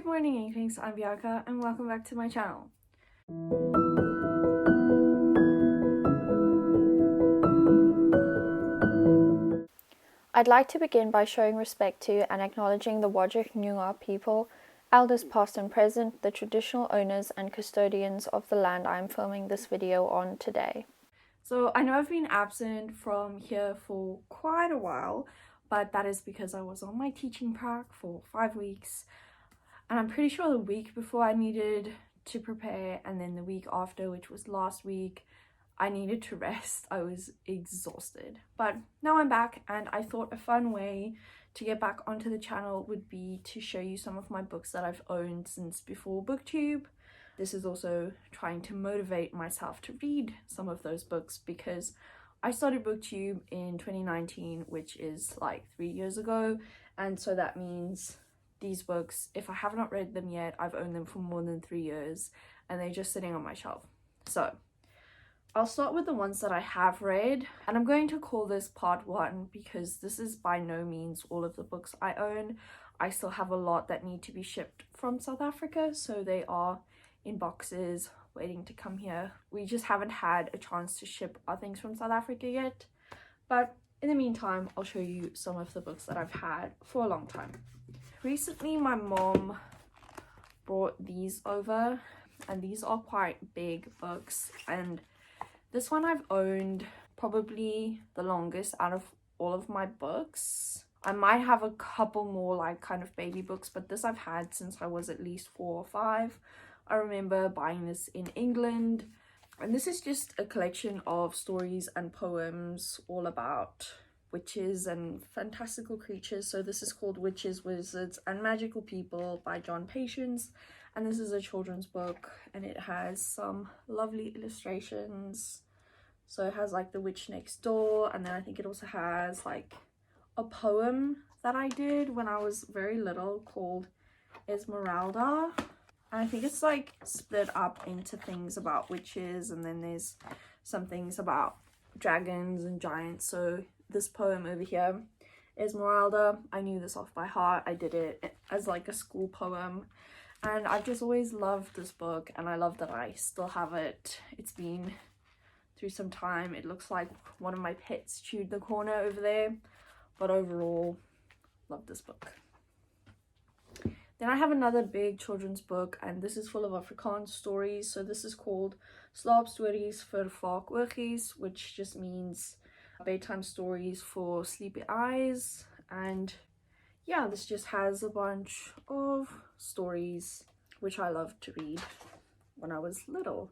Good morning, Inklings. I'm Bianca and welcome back to my channel. I'd like to begin by showing respect to and acknowledging the Whadjuk Noongar people, elders past and present, the traditional owners and custodians of the land I'm filming this video on today. So I know I've been absent from here for quite a while, but that is because I was on my teaching prac for 5 weeks. And I'm pretty sure the week before I needed to prepare, and then the week after, which was last week, I needed to rest. I was exhausted. But now I'm back, and I thought a fun way to get back onto the channel would be to show you some of my books that I've owned since before BookTube. This is also trying to motivate myself to read some of those books because I started BookTube in 2019, which is like 3 years ago, and so that means these books, if I have not read them yet, I've owned them for more than 3 years and they're just sitting on my shelf. So I'll start with the ones that I have read, and I'm going to call this part 1 because this is by no means all of the books I own. I still have a lot that need to be shipped from South Africa, so they are in boxes waiting to come here. We just haven't had a chance to ship our things from South Africa yet, but in the meantime I'll show you some of the books that I've had for a long time. Recently my mom brought these over, and these are quite big books, and this one I've owned probably the longest out of all of my books. I might have a couple more like kind of baby books, but this I've had since I was at least 4 or 5. I remember buying this in England, and this is just a collection of stories and poems all about witches and fantastical creatures. So this is called Witches, Wizards and Magical People by John Patience, and this is a children's book, and it has some lovely illustrations. So it has like the witch next door, and then I think it also has like a poem that I did when I was very little called Esmeralda, and I think it's like split up into things about witches, and then there's some things about dragons and giants. So this poem over here, Esmeralda, I knew this off by heart. I did it as like a school poem, and I've just always loved this book, and I love that I still have it. It's been through some time. It looks like one of my pets chewed the corner over there, but overall love this book. Then I have another big children's book, and this is full of Afrikaans stories. So this is called Slaapstories vir Vakogies, which just means bedtime stories for sleepy eyes. And yeah, this just has a bunch of stories which I loved to read when I was little.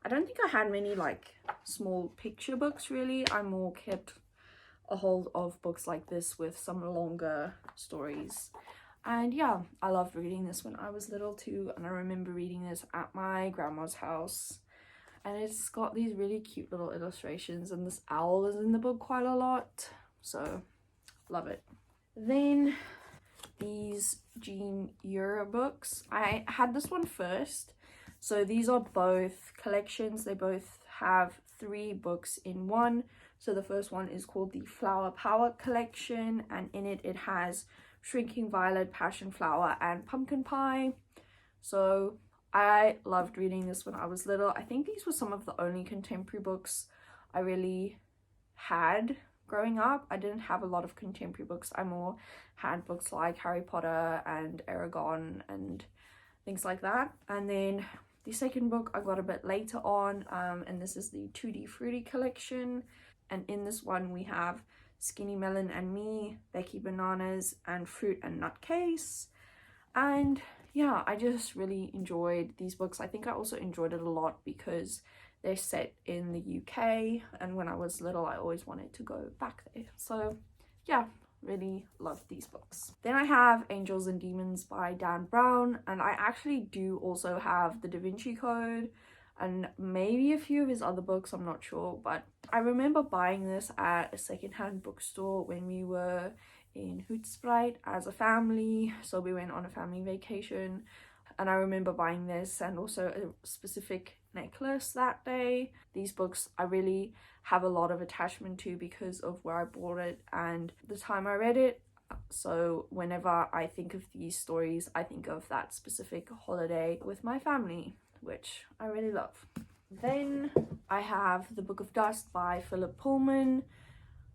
I don't think I had many like small picture books really. I more kept a hold of books like this with some longer stories. And yeah, I loved reading this when I was little too, and I remember reading this at my grandma's house. And it's got these really cute little illustrations, and this owl is in the book quite a lot, so love it. Then these Jean Euro books, I had this one first. So these are both collections. They both have 3 books in one. So the first one is called the Flower Power collection, and in it has Shrinking Violet, Passion Flower and Pumpkin Pie. So I loved reading this when I was little. I think these were some of the only contemporary books I really had growing up. I didn't have a lot of contemporary books. I more had books like Harry Potter and Aragon and things like that. And then the second book I got a bit later on, and this is the Tutti Frutti collection. And in this one we have Skinny Melon and Me, Becky Bananas, and Fruit and Nutcase. And yeah, I just really enjoyed these books. I think I also enjoyed it a lot because they're set in the UK, and when I was little I always wanted to go back there. So yeah, really loved these books. Then I have Angels and Demons by Dan Brown, and I actually do also have the Da Vinci Code and maybe a few of his other books, I'm not sure. But I remember buying this at a secondhand bookstore when we were in Hoedspruit as a family. So we went on a family vacation, and I remember buying this and also a specific necklace that day. These books I really have a lot of attachment to because of where I bought it and the time I read it. So whenever I think of these stories, I think of that specific holiday with my family, which I really love. Then I have The Book of Dust by Philip Pullman.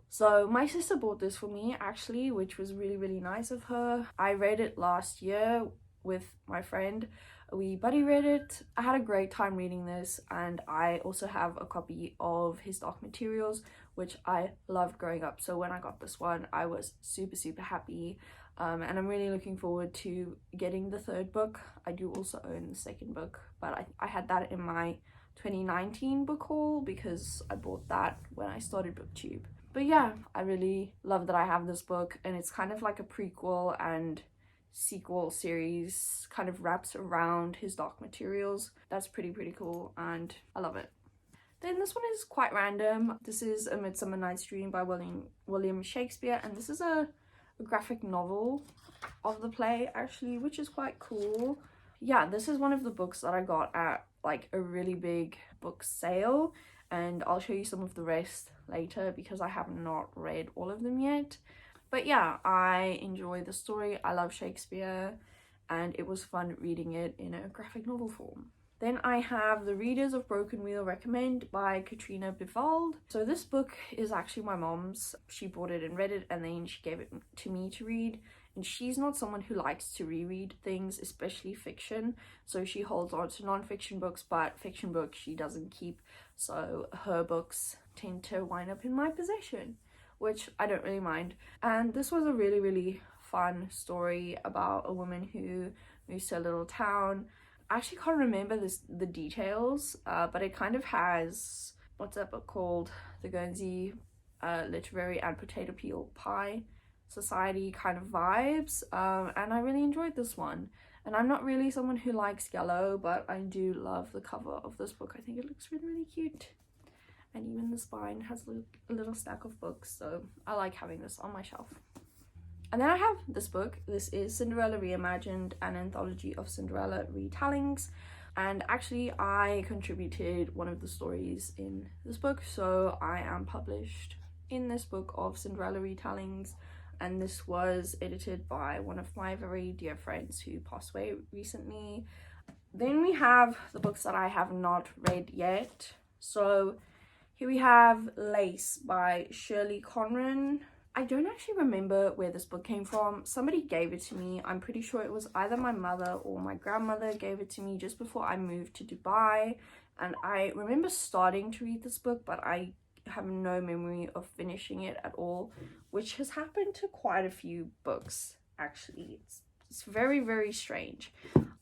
So my sister bought this for me actually, which was really, really nice of her. I read it last year with my friend. We buddy read it. I had a great time reading this, and I also have a copy of his Dark Materials, which I loved growing up. So when I got this one, I was super, super happy. And I'm really looking forward to getting the third book. I do also own the second book, but I had that in my 2019 book haul because I bought that when I started BookTube. But yeah, I really love that I have this book, and it's kind of like a prequel and sequel series, kind of wraps around his Dark Materials. That's pretty cool, and I love it. Then this one is quite random. This is A Midsummer Night's Dream by William Shakespeare, and this is a graphic novel of the play actually, which is quite cool. Yeah, this is one of the books that I got at like a really big book sale, and I'll show you some of the rest later because I have not read all of them yet. But yeah, I enjoy the story. I love Shakespeare, and it was fun reading it in a graphic novel form. Then I have The Readers of Broken Wheel Recommend by Katrina Bivald. So this book is actually my mom's. She bought it and read it, and then she gave it to me to read. And she's not someone who likes to reread things, especially fiction. So she holds on to non-fiction books, but fiction books she doesn't keep. So her books tend to wind up in my possession, which I don't really mind. And this was a really, really fun story about a woman who moves to a little town. I actually can't remember the details, but it kind of has, what's that book called? The Guernsey Literary and Potato Peel Pie Society kind of vibes, and I really enjoyed this one. And I'm not really someone who likes yellow, but I do love the cover of this book. I think it looks really, really cute. And even the spine has a little stack of books, so I like having this on my shelf. And then I have this book. This is Cinderella Reimagined, an anthology of Cinderella retellings. And actually I contributed one of the stories in this book, so I am published in this book of Cinderella retellings. And this was edited by one of my very dear friends who passed away recently. Then we have the books that I have not read yet. So here we have Lace by Shirley Conran. I don't actually remember where this book came from. Somebody gave it to me. I'm pretty sure it was either my mother or my grandmother gave it to me just before I moved to Dubai. And I remember starting to read this book, but I have no memory of finishing it at all, which has happened to quite a few books actually. It's very, very strange.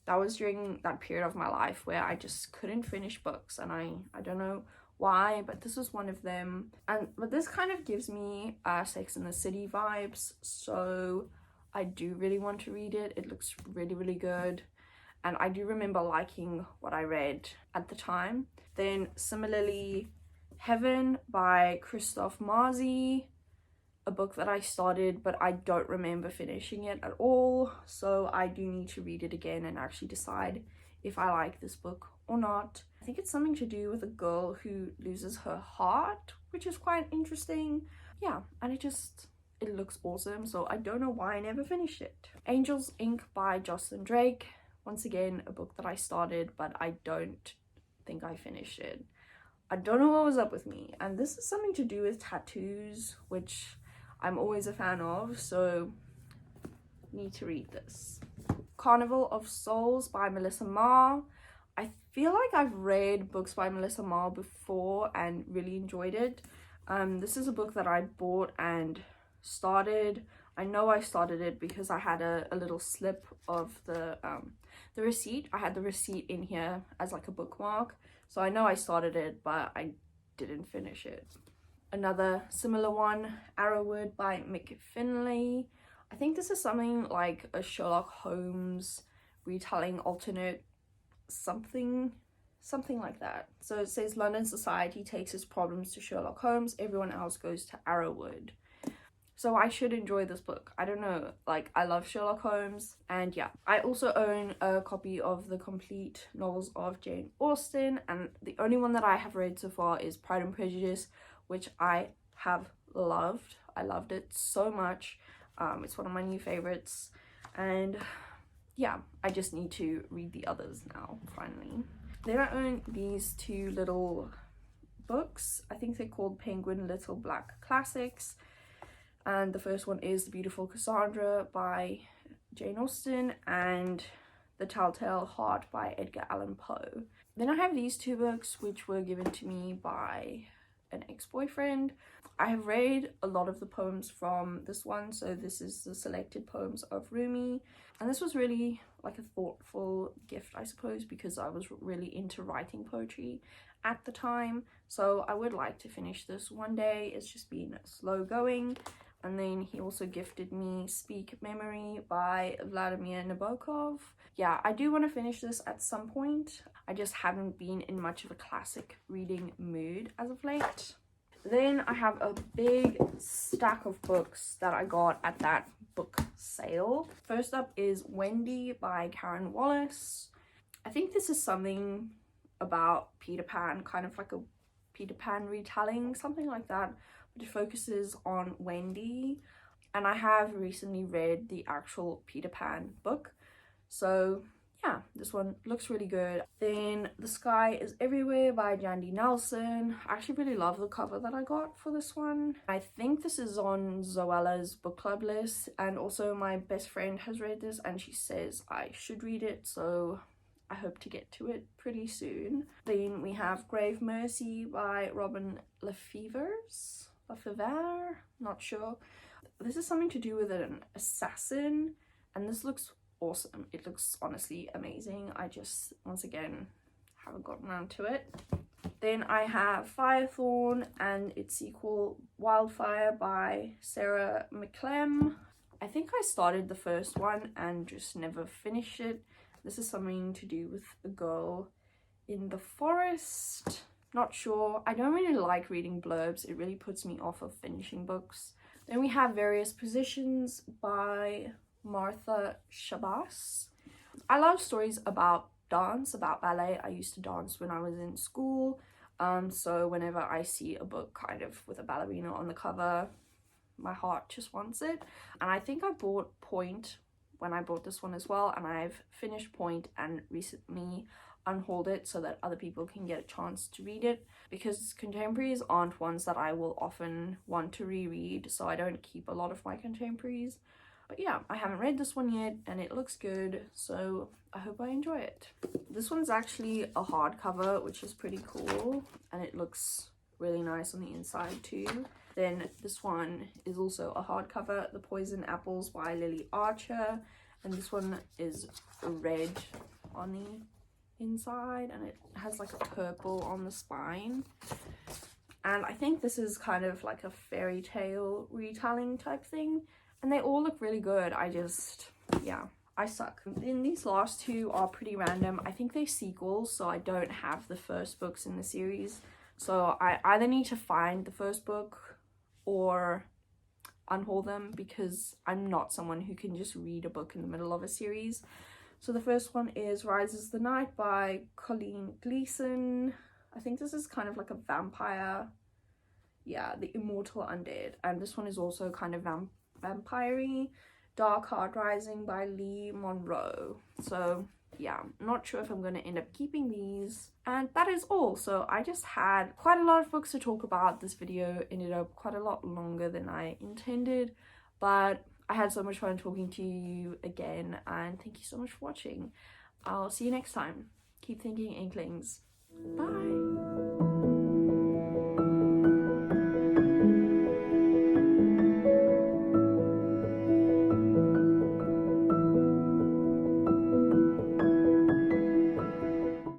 That was during that period of my life where I just couldn't finish books, and I don't know why, but this was one of them. But this kind of gives me Sex and the City vibes, so I do really want to read it. It looks really, really good, and I do remember liking what I read at the time. Then similarly, Heaven by Christoph Marzi, a book that I started but I don't remember finishing it at all, so I do need to read it again and actually decide if I like this book or not. I think it's something to do with a girl who loses her heart, which is quite interesting. Yeah, and it looks awesome, so I don't know why I never finished it. Angels Inc. by Jocelyn Drake. Once again, a book that I started but I don't think I finished it. I don't know what was up with me, and this is something to do with tattoos, which I'm always a fan of, so need to read this. Carnival of Souls by Melissa Marr. I feel like I've read books by Melissa Marr before and really enjoyed it. This is a book that I bought and started. I know I started it because I had a little slip of the receipt. I had the receipt in here as like a bookmark, so I know I started it, but I didn't finish it. Another similar one, Arrowwood by Mick Finlay. I think this is something like a Sherlock Holmes retelling alternate something like that. So it says London society takes its problems to Sherlock Holmes, everyone else goes to Arrowwood. So I should enjoy this book. I don't know, like I love Sherlock Holmes, and yeah. I also own a copy of the complete novels of Jane Austen, and the only one that I have read so far is Pride and Prejudice, which I have loved. I loved it so much. It's one of my new favorites, and yeah, I just need to read the others now, finally. Then I own these two little books. I think they're called Penguin Little Black Classics, and the first one is The Beautiful Cassandra by Jane Austen and The Telltale Heart by Edgar Allan Poe. Then I have these two books which were given to me by an ex-boyfriend. I have read a lot of the poems from this one, so this is the selected poems of Rumi, and this was really like a thoughtful gift, I suppose, because I was really into writing poetry at the time, so I would like to finish this one day. It's just been slow going. And then he also gifted me Speak Memory by Vladimir Nabokov. Yeah, I do want to finish this at some point. I just haven't been in much of a classic reading mood as of late. Then I have a big stack of books that I got at that book sale. First up is Wendy by Karen Wallace. I think this is something about Peter Pan, kind of like a Peter Pan retelling, something like that. It focuses on Wendy, and I have recently read the actual Peter Pan book, so yeah, this one looks really good. Then The Sky is Everywhere by Jandy Nelson. I actually really love the cover that I got for this one. I think this is on Zoella's book club list, and also my best friend has read this and she says I should read it, so I hope to get to it pretty soon. Then we have Grave Mercy by Robin Lefevre, not sure. This is something to do with an assassin, and this looks awesome. It looks honestly amazing. I just, once again, haven't gotten around to it. Then I have Firethorn and its sequel Wildfire by Sarah McLem. I think I started the first one and just never finished it. This is something to do with a girl in the forest. Not sure. I don't really like reading blurbs. It really puts me off of finishing books. Then we have Various Positions by Martha Shabas. I love stories about dance, about ballet. I used to dance when I was in school. So whenever I see a book kind of with a ballerina on the cover, my heart just wants it. And I think I bought Point when I bought this one as well, and I've finished Point and recently unhauled it so that other people can get a chance to read it, because contemporaries aren't ones that I will often want to reread, so I don't keep a lot of my contemporaries. But yeah, I haven't read this one yet and it looks good, so I hope I enjoy it. This one's actually a hardcover, which is pretty cool, and it looks really nice on the inside too. Then this one is also a hardcover, The Poison Apples by Lily Archer, and this one is red on the inside and it has like a purple on the spine. And I think this is kind of like a fairy tale retelling type thing, and they all look really good. I suck. Then these last two are pretty random. I think they're sequels, so I don't have the first books in the series, so I either need to find the first book or unhaul them, because I'm not someone who can just read a book in the middle of a series. So the first one is Rises the Night by Colleen Gleason. I think this is kind of like a vampire, yeah, the immortal undead, and this one is also kind of vampire-y. Dark Heart Rising by Lee Monroe. So yeah, not sure if I'm going to end up keeping these. And that is all. So I just had quite a lot of books to talk about. This video ended up quite a lot longer than I intended, but I had so much fun talking to you again, and thank you so much for watching. I'll see you next time. Keep thinking, Inklings. Bye.